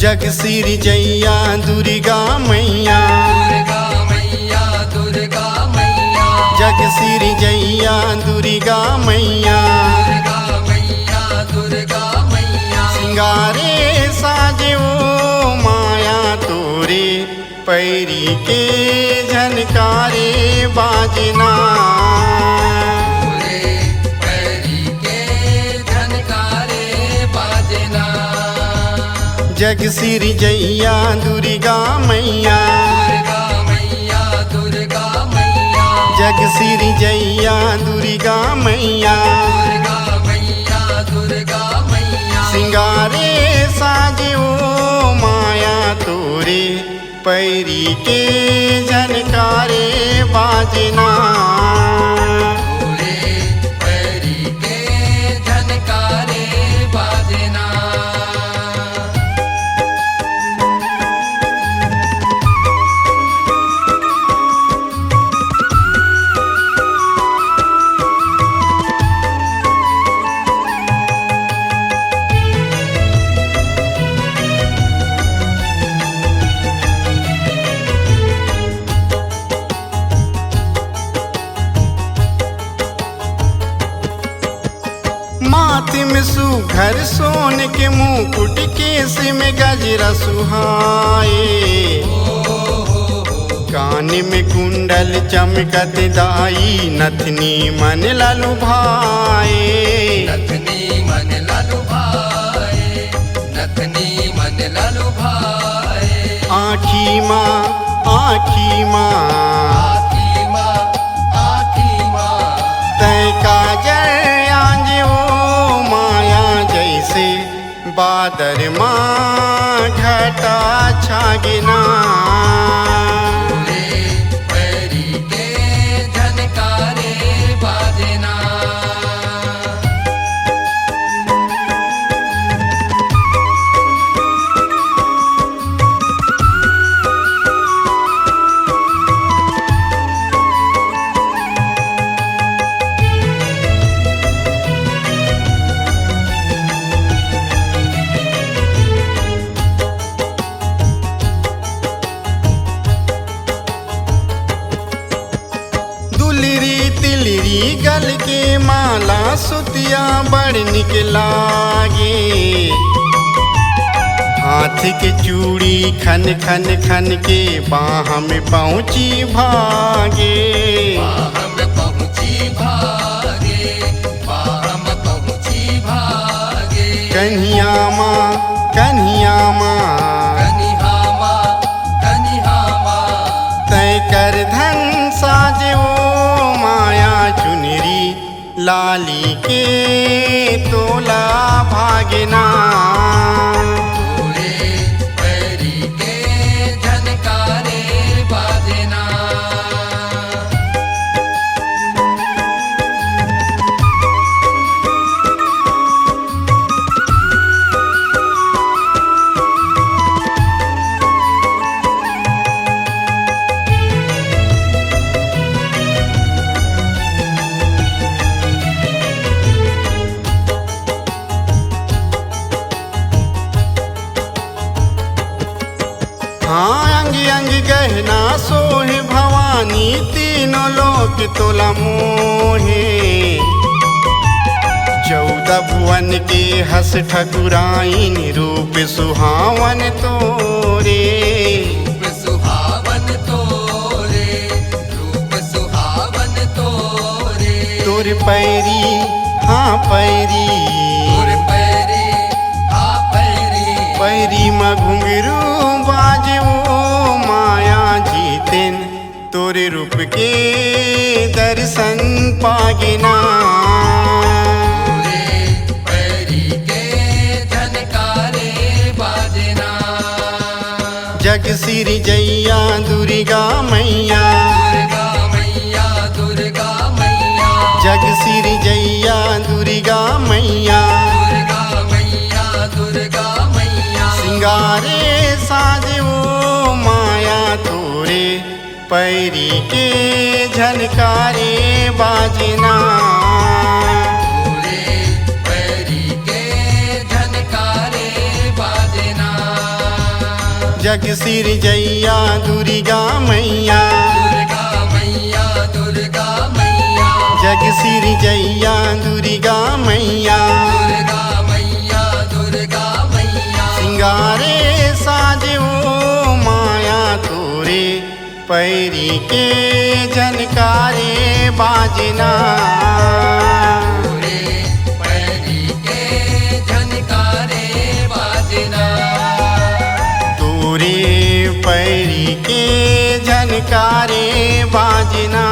जग सिर जैया दुर्गा मैया, दुर्गा मैया, दुर्गा मैया, जग सिर जैया दुर्गा मैया, दुर्गा मैया, दुर्गा मैया। सिंगारे साजे ओ माया तोरे, पैरी के झनकारे बाजना। तोरे पैरी के झनकारे बाजना। जग सिर जैया दुर्गा मैया, दुर्गा मैया, दुर्गा मैया, जग सिर जैया दुर्गा मैया, दुर्गा मैया, दुर्गा मैया। सिंगारे साजे ओ माया तोरे, पैरी के झनकारे बाजना। तोरे पैरी के झनकारे बाजना। माथे में सुघर सोन के मुकुट, केस में गजरा सुहाए, कान में कुंडल चमकत दाई, नथनी मन लालू भाए। नथनी मन लालू भाए, नथनी मन लालू भाए। आखी माँ, आखी माँ, आखी माँ, आखी माँ। तय काजल आंज ओ माया, जैसे बादर माँ घटा छागिना। तोरे पैरी के झनकारे बाजना। दुलरी तिलरी गल के माला, सुतिया बड़ निक लागे, हाथ के चूड़ी खन खन खन के, बाह में पहुँची भागे। बाहम पहुँची भागे, बाहम पहुँची भागे। कन्हिया माँ, कन्हिया माँ, कनिहा माँ, कनिहा माँ। तय कर धन साजे ओ माया, चुनरी लाली के तोला भागना। तोरे पैरी के झनकारे बाजना। हाँ अंग अंग गहना सोहे भवानी, तीनों लोक तोला मोहे, 14 भुवन के हस ठकुराइन, रूप सुहावन तोरे। रूप सुहावन तोरे, रूप सुहावन तोरे। तोर पैरी, हाँ पैरी, तोर पैरी, हाँ पैरी। पैरी में घुंघरू बाजे ओ माया, जीतेन तोरे रूप के दर्शन पागिना। तोरे पैरी के झनकारे बाजना। जग सिर जैया दुर्गा मैया, दुर्गा मैया, दुर्गा मैया, जग सिर जैया दुर्गा मैया, दुर्गा मैया, दुर्गा मैया। सिंगारे साजे ओ माया तोरे, पैरी के झनकारे बाजना। तोरे पैरी के झनकारे बाजना। जग सिर जैया दुर्गा मैया, दुर्गा मैया दुर्गा मैया, जग सिर जैया दुर्गा मैया, दुर्गा मैया दुर्गा मैया। सिंगारे साजे ओ माया तोरे पैरी के झनकारे बाजना, तोरे पैरी के झनकारे बाजना, तोरे पैरी के झनकारे बाजना।